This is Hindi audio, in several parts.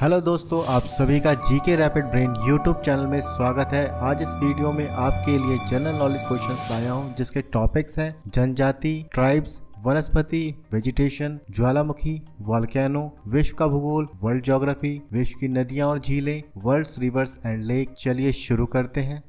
हेलो दोस्तों, आप सभी का GK rapid brain YouTube channel में स्वागत है। आज इस वीडियो में आपके लिए जनरल नॉलेज क्वेश्चंस लाया हूं, जिसके टॉपिक्स हैं जनजाति, ट्राइब्स, वनस्पति, वेजिटेशन, ज्वालामुखी, वॉल्केनो, विश्व का भूगोल, वर्ल्ड ज्योग्राफी, विश्व की नदियां और झीलें, वर्ल्ड्स, रिवर्स एंड लेक। चलिए शुरू करते हैं।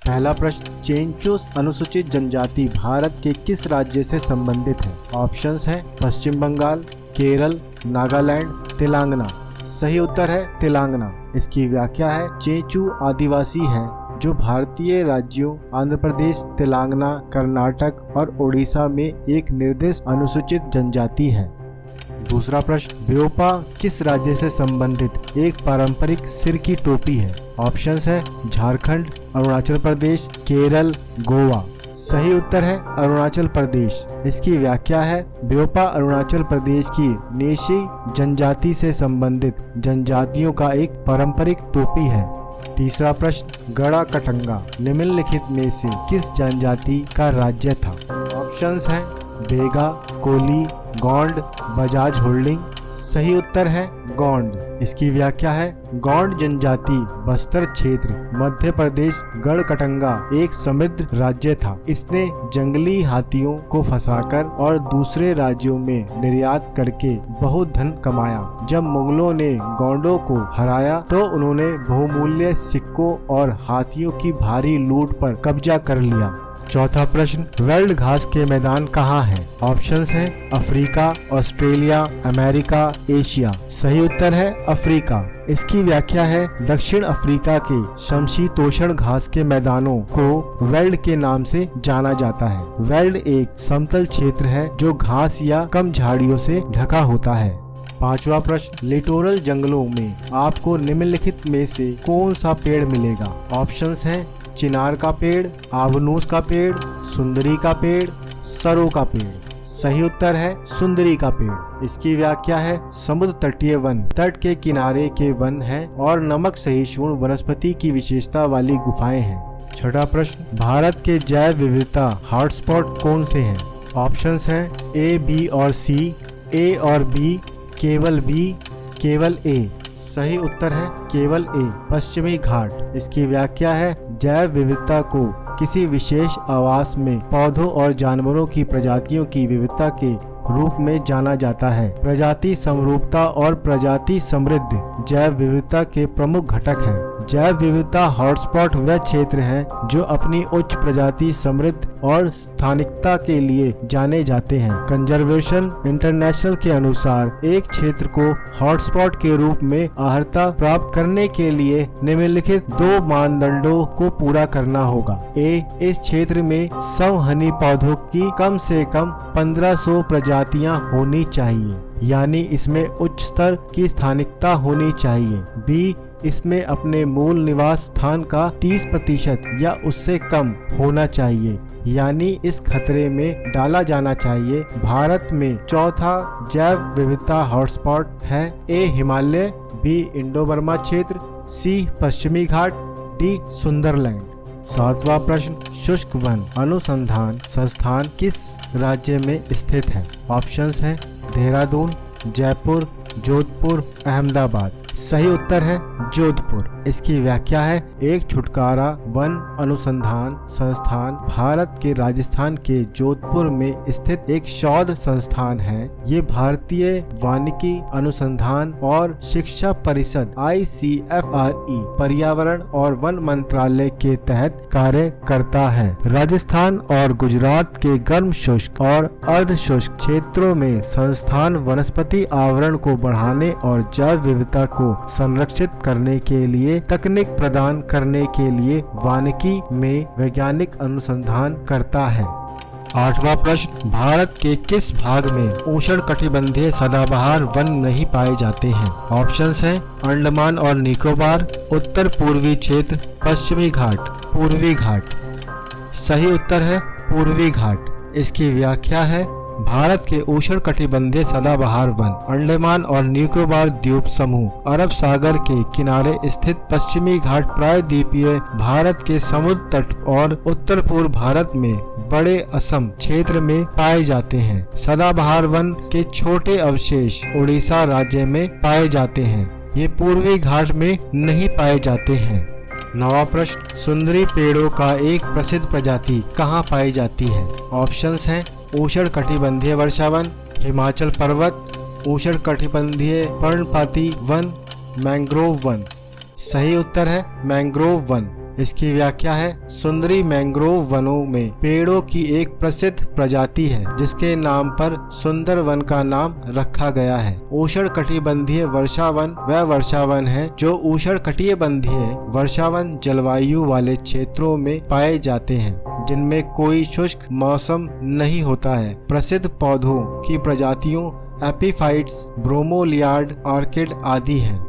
पहला प्रश्न, चेंचो अनुसूचित जनजाति भारत के किस राज्य से संबंधित है? ऑप्शंस हैं पश्चिम बंगाल, केरल, नागालैंड, तेलंगाना। सही उत्तर है तेलंगाना। इसकी व्याख्या है चेंचू आदिवासी हैं जो भारतीय राज्यों आंध्र प्रदेश, तेलंगाना, कर्नाटक और ओडिशा में एक निर्दिष्ट अनुसूचित जनजाति है। दूसरा प्रश्न, ब्योपा किस राज्य से संबंधित एक पारंपरिक सिर की टोपी है? ऑप्शंस है झारखंड, अरुणाचल प्रदेश, केरल, गोवा। सही उत्तर है अरुणाचल प्रदेश। इसकी व्याख्या है ब्योपा अरुणाचल प्रदेश की नेशी जनजाति से संबंधित जनजातियों का एक पारंपरिक टोपी है। तीसरा प्रश्न, गड़ा कटंगा निम्नलिखित में से किस जनजाति का राज्य था? ऑप्शंस हैं बेगा, कोली, गोंड, बजाज होल्डिंग। सही उत्तर है गोंड। इसकी व्याख्या है गोंड जनजाति बस्तर क्षेत्र, मध्य प्रदेश। गढ़कटंगा एक समृद्ध राज्य था। इसने जंगली हाथियों को फंसाकर और दूसरे राज्यों में निर्यात करके बहुत धन कमाया। जब मुगलों ने गोंडों को हराया तो उन्होंने बहुमूल्य सिक्कों और हाथियों की भारी लूट पर कब्जा कर लिया। चौथा प्रश्न, वर्ल्ड घास के मैदान कहाँ हैं? ऑप्शंस हैं अफ्रीका, ऑस्ट्रेलिया, अमेरिका, एशिया। सही उत्तर है अफ्रीका। इसकी व्याख्या है दक्षिण अफ्रीका के समशीतोष्ण घास के मैदानों को वेल्ड के नाम से जाना जाता है। वेल्ड एक समतल क्षेत्र है जो घास या कम झाड़ियों से ढका होता है। पांचवा प्रश्न, लिटोरल जंगलों में आपको निम्नलिखित में से कौन सा पेड़ मिलेगा? ऑप्शंस हैं चिनार का पेड़, आबनूस का पेड़, सुंदरी का पेड़, सरो का पेड़। सही उत्तर है सुंदरी का पेड़। इसकी व्याख्या है समुद्र तटीय वन तट के किनारे के वन है और नमक सहिष्णु वनस्पति की विशेषता वाली गुफाएं हैं। छठा प्रश्न, भारत के जैव विविधता हॉटस्पॉट कौन से हैं? ऑप्शंस हैं ए, बी और सी, ए और बी, केवल बी, केवल ए। सही उत्तर है केवल ए, पश्चिमी घाट। इसकी व्याख्या है जैव विविधता को किसी विशेष आवास में पौधों और जानवरों की प्रजातियों की विविधता के रूप में जाना जाता है। प्रजाति समरूपता और प्रजाति समृद्ध जैव विविधता के प्रमुख घटक हैं। जैव विविधता हॉटस्पॉट वह क्षेत्र हैं जो अपनी उच्च प्रजाति समृद्ध और स्थानिकता के लिए जाने जाते हैं। कंजर्वेशन इंटरनेशनल के अनुसार एक क्षेत्र को हॉटस्पॉट के रूप में अर्हता प्राप्त करने के लिए निम्नलिखित दो मानदंडों को पूरा करना होगा। ए, इस क्षेत्र में संवहनी पौधों की कम से कम 1500 प्रजातियां होनी चाहिए, यानी इसमें उच्च स्तर की स्थानिकता होनी चाहिए। बी, इसमें अपने मूल निवास स्थान का 30% या उससे कम होना चाहिए, यानी इस खतरे में डाला जाना चाहिए। भारत में चौथा जैव विविधता हॉटस्पॉट है ए, हिमालय, बी, इंडो बर्मा क्षेत्र, सी, पश्चिमी घाट, डी, सुंदरलैंड। सातवां प्रश्न, शुष्क वन अनुसंधान संस्थान किस राज्य में स्थित है? ऑप्शंस हैं देहरादून, जयपुर, जोधपुर, अहमदाबाद। सही उत्तर है जोधपुर। इसकी व्याख्या है एक छुटकारा वन अनुसंधान संस्थान भारत के राजस्थान के जोधपुर में स्थित एक शोध संस्थान है। ये भारतीय वानिकी अनुसंधान और शिक्षा परिषद ICFRE पर्यावरण और वन मंत्रालय के तहत कार्य करता है। राजस्थान और गुजरात के गर्म शुष्क और अर्ध शुष्क क्षेत्रों में संस्थान वनस्पति आवरण को बढ़ाने और जैव विविधता को संरक्षित करने के लिए तकनीक प्रदान करने के लिए वानिकी में वैज्ञानिक अनुसंधान करता है। आठवां प्रश्न, भारत के किस भाग में उष्णकटिबंधीय सदाबहार वन नहीं पाए जाते हैं? ऑप्शंस हैं अंडमान और निकोबार, उत्तर पूर्वी क्षेत्र, पश्चिमी घाट, पूर्वी घाट। सही उत्तर है पूर्वी घाट। इसकी व्याख्या है भारत के उष्णकटिबंधीय सदाबहार वन अंडमान और निकोबार द्वीप समूह अरब सागर के किनारे स्थित पश्चिमी घाट प्रायद्वीपीय भारत के समुद्र तट और उत्तर पूर्व भारत में बड़े असम क्षेत्र में पाए जाते हैं। सदाबहार वन के छोटे अवशेष उड़ीसा राज्य में पाए जाते हैं। ये पूर्वी घाट में नहीं पाए जाते हैं। 9वां प्रश्न, सुंदरी पेड़ों का एक प्रसिद्ध प्रजाति कहाँ पाई जाती है? ऑप्शंस हैं उष्णकटिबंधीय वर्षावन, हिमाचल पर्वत, उष्णकटिबंधीय पर्णपाती वन, मैंग्रोव वन। सही उत्तर है मैंग्रोव वन। इसकी व्याख्या है, सुंदरी मैंग्रोव वनों में पेड़ों की एक प्रसिद्ध प्रजाति है जिसके नाम पर सुंदर वन का नाम रखा गया है। उष्णकटिबंधीय वर्षावन वह वर्षावन है जो उष्णकटिबंधीय वर्षावन जलवायु वाले क्षेत्रों में पाए जाते हैं जिनमें कोई शुष्क मौसम नहीं होता है। प्रसिद्ध पौधों की प्रजातियों एपीफाइट्स, ब्रोमोलियार्ड, ऑर्किड आदि हैं।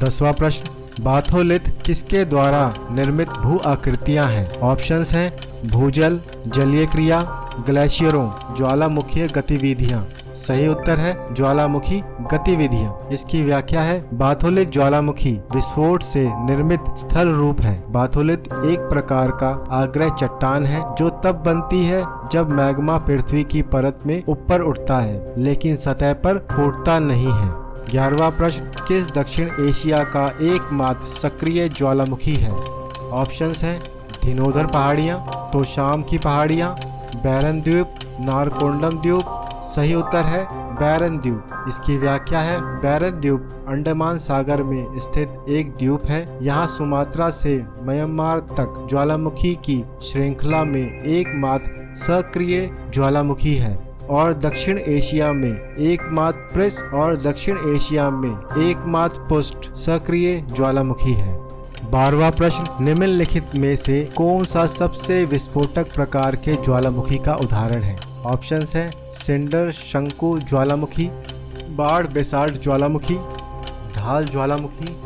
10वां प्रश्न, बाथोलिथ किसके द्वारा निर्मित भू आकृतियां हैं? ऑप्शंस हैं भूजल, जलीय क्रिया, ग्लेशियरों, ज्वालामुखीय गतिविधियां। सही उत्तर है ज्वालामुखी गतिविधियां। इसकी व्याख्या है, बाथोलिथ ज्वालामुखी विस्फोट से निर्मित स्थल रूप है। बाथोलिथ एक प्रकार का आग्नेय चट्टान है जो तब बनती है जब मैग्मा पृथ्वी की परत में ऊपर उठता है लेकिन सतह पर फूटता नहीं है। 11वां प्रश्न, किस दक्षिण एशिया का एकमात्र सक्रिय ज्वालामुखी है? ऑप्शंस हैं धिनोधर पहाड़ियाँ, तोशाम की पहाड़ियाँ, बैरन द्वीप, नारकोंडम द्वीप। सही उत्तर है बैरन द्वीप। इसकी व्याख्या है, बैरन द्वीप अंडमान सागर में स्थित एक द्वीप है। यहाँ सुमात्रा से म्यांमार तक ज्वालामुखी की श्रृंखला में एकमात्र सक्रिय ज्वालामुखी है और दक्षिण एशिया में एकमात्र पुष्ट सक्रिय ज्वालामुखी है। 12वां प्रश्न, निम्नलिखित में से कौन सा सबसे विस्फोटक प्रकार के ज्वालामुखी का उदाहरण है? ऑप्शंस हैं सिंडर शंकु ज्वालामुखी, बाढ़ बेसाल्ट ज्वालामुखी, ढाल ज्वालामुखी,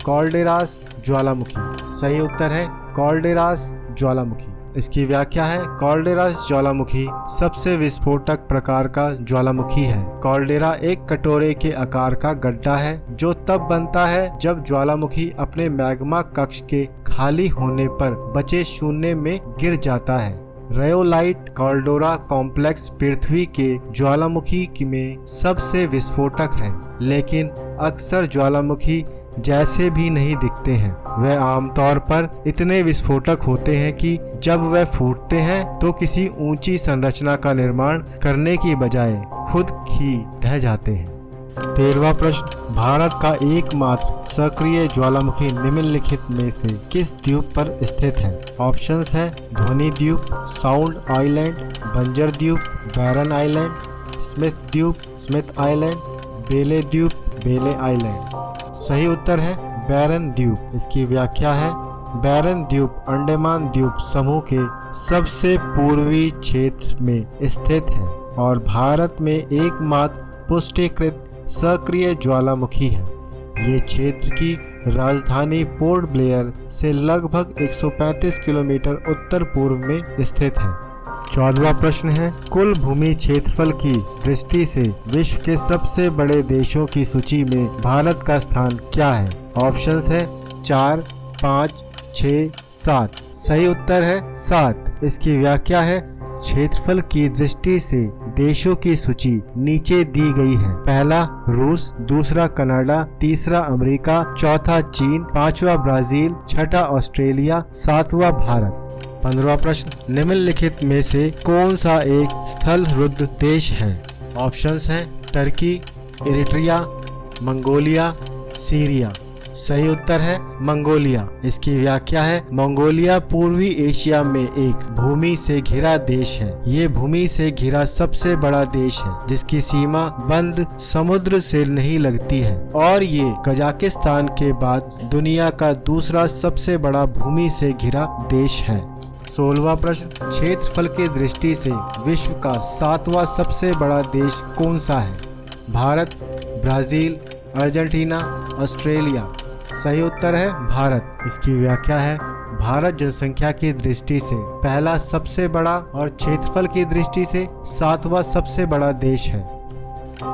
कॉल्डेरास ज्वालामुखी। सही उत्तर है कॉल्डेरास ज्वालामुखी। इसकी व्याख्या है, कॉल्डेरास ज्वालामुखी सबसे विस्फोटक प्रकार का ज्वालामुखी है। कॉल्डेरा एक कटोरे के आकार का गड्ढा है जो तब बनता है जब ज्वालामुखी अपने मैग्मा कक्ष के खाली होने पर बचे शून्य में गिर जाता है। रेयोलाइट कॉल्डोरा कॉम्प्लेक्स पृथ्वी के ज्वालामुखी में सबसे विस्फोटक है लेकिन अक्सर ज्वालामुखी जैसे भी नहीं दिखते हैं। वे आमतौर पर इतने विस्फोटक होते हैं कि जब वे फूटते हैं तो किसी ऊंची संरचना का निर्माण करने की बजाय खुद ही ढह जाते हैं। 13वां प्रश्न, भारत का एकमात्र सक्रिय ज्वालामुखी निम्नलिखित में से किस द्वीप पर स्थित है? ऑप्शंस हैं ध्वनि द्वीप, साउंड आइलैंड, बंजर द्वीप, बैरन आइलैंड, स्मिथ द्वीप, स्मिथ आइलैंड, बेले द्वीप, बेले आइलैंड। सही उत्तर है बैरन द्वीप। इसकी व्याख्या है, बैरन द्वीप अंडमान द्वीप समूह के सबसे पूर्वी क्षेत्र में स्थित है और भारत में एकमात्र पुष्टिकृत सक्रिय ज्वालामुखी है। ये क्षेत्र की राजधानी पोर्ट ब्लेयर से लगभग 135 किलोमीटर उत्तर पूर्व में स्थित है। 14वां प्रश्न है, कुल भूमि क्षेत्रफल की दृष्टि से विश्व के सबसे बड़े देशों की सूची में भारत का स्थान क्या है? ऑप्शंस है 4, 5, 6, 7। सही उत्तर है 7। इसकी व्याख्या है, क्षेत्रफल की दृष्टि से देशों की सूची नीचे दी गई है। पहला रूस, दूसरा कनाडा, तीसरा अमेरिका, चौथा चीन, पांचवा ब्राजील, छठा ऑस्ट्रेलिया, सातवां भारत। 15वां प्रश्न, निम्नलिखित में से कौन सा एक स्थल रुद्ध देश है? ऑप्शंस हैं टर्की, इरिट्रिया, मंगोलिया, सीरिया। सही उत्तर है मंगोलिया। इसकी व्याख्या है, मंगोलिया पूर्वी एशिया में एक भूमि से घिरा देश है। ये भूमि से घिरा सबसे बड़ा देश है जिसकी सीमा बंद समुद्र से नहीं लगती है और ये कजाकिस्तान के बाद दुनिया का दूसरा सबसे बड़ा भूमि से घिरा देश है। 16वां प्रश्न, क्षेत्रफल की दृष्टि से विश्व का 7वां सबसे बड़ा देश कौन सा है? Bharat, Brazil, Argentina, Australia. सही उत्तर है भारत। इसकी व्याख्या है, भारत जनसंख्या की दृष्टि से पहला सबसे बड़ा और क्षेत्रफल की दृष्टि से 7वां सबसे बड़ा देश है।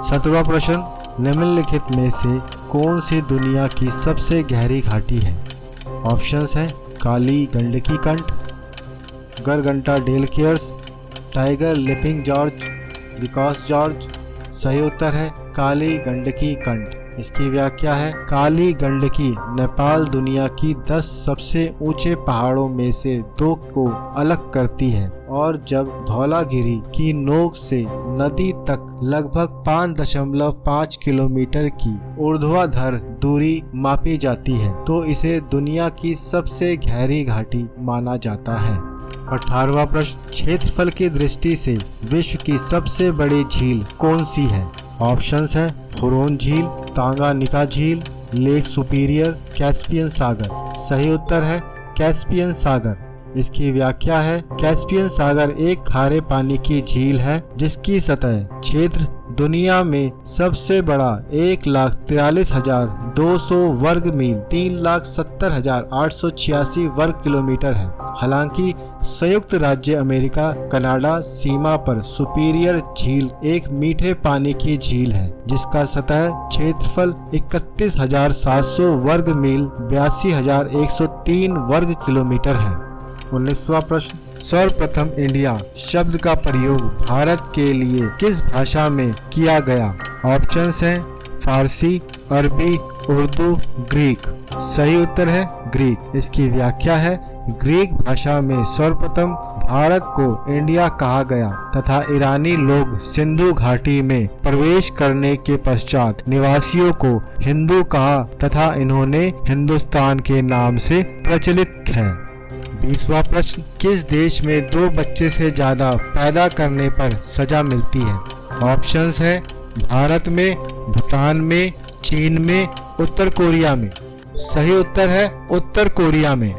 17वां प्रश्न, निम्नलिखित में से कौन सी दुनिया की सबसे गहरी घाटी है? ऑप्शंस हैं काली गंडकी कंठ, गरगंटा डेलकेयर्स, टाइगर लिपिंग जॉर्ज, विकास जॉर्ज। सही उत्तर है काली गंडकी कंठ। इसकी व्याख्या है काली गंडकी नेपाल दुनिया की 10 सबसे ऊंचे पहाड़ों में से 2 को अलग करती है और जब धौलागिरी की नोक से नदी तक लगभग 5.5 किलोमीटर की ऊर्ध्वाधर दूरी मापी जाती है तो इसे दुनिया की सबसे गहरी घाटी माना जाता है। 18वां प्रश्न, क्षेत्रफल की दृष्टि से विश्व की सबसे बड़ी झील कौन सी है? ऑप्शंस है हुरोन झील, तांगानिका झील, लेक सुपीरियर, कैस्पियन सागर। सही उत्तर है कैस्पियन सागर। इसकी व्याख्या है कैस्पियन सागर एक खारे पानी की झील है जिसकी सतह क्षेत्र दुनिया में सबसे बड़ा 1,43,200 वर्ग मील 3,70,886 वर्ग किलोमीटर है। हालांकि संयुक्त राज्य अमेरिका कनाडा सीमा पर सुपीरियर झील एक मीठे पानी की झील है जिसका सतह क्षेत्रफल 31,700 वर्ग मील 82,103 वर्ग किलोमीटर है। 19वां प्रश्न, सर्वप्रथम इंडिया शब्द का प्रयोग भारत के लिए किस भाषा में किया गया? ऑप्शंस हैं फारसी, अरबी, उर्दू, ग्रीक। सही उत्तर है ग्रीक। इसकी व्याख्या है ग्रीक भाषा में सर्वप्रथम भारत को इंडिया कहा गया तथा ईरानी लोग सिंधु घाटी में प्रवेश करने के पश्चात निवासियों को हिंदू कहा तथा इन्होंने हिंदुस्तान के नाम से प्रचलित है। 20वां प्रश्न, किस देश में 2 बच्चे से ज्यादा पैदा करने पर सजा मिलती है? ऑप्शंस है भारत में, भूटान में, चीन में, उत्तर कोरिया में। सही उत्तर है उत्तर कोरिया में।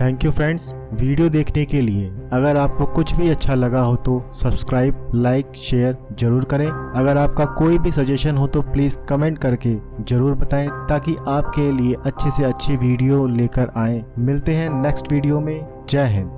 थैंक यू फ्रेंड्स वीडियो देखने के लिए। अगर आपको कुछ भी अच्छा लगा हो तो सब्सक्राइब, लाइक, शेयर जरूर करें। अगर आपका कोई भी सजेशन हो तो प्लीज़ कमेंट करके जरूर बताएं ताकि आपके लिए अच्छे से अच्छी वीडियो लेकर आएं। मिलते हैं नेक्स्ट वीडियो में। जय हिंद।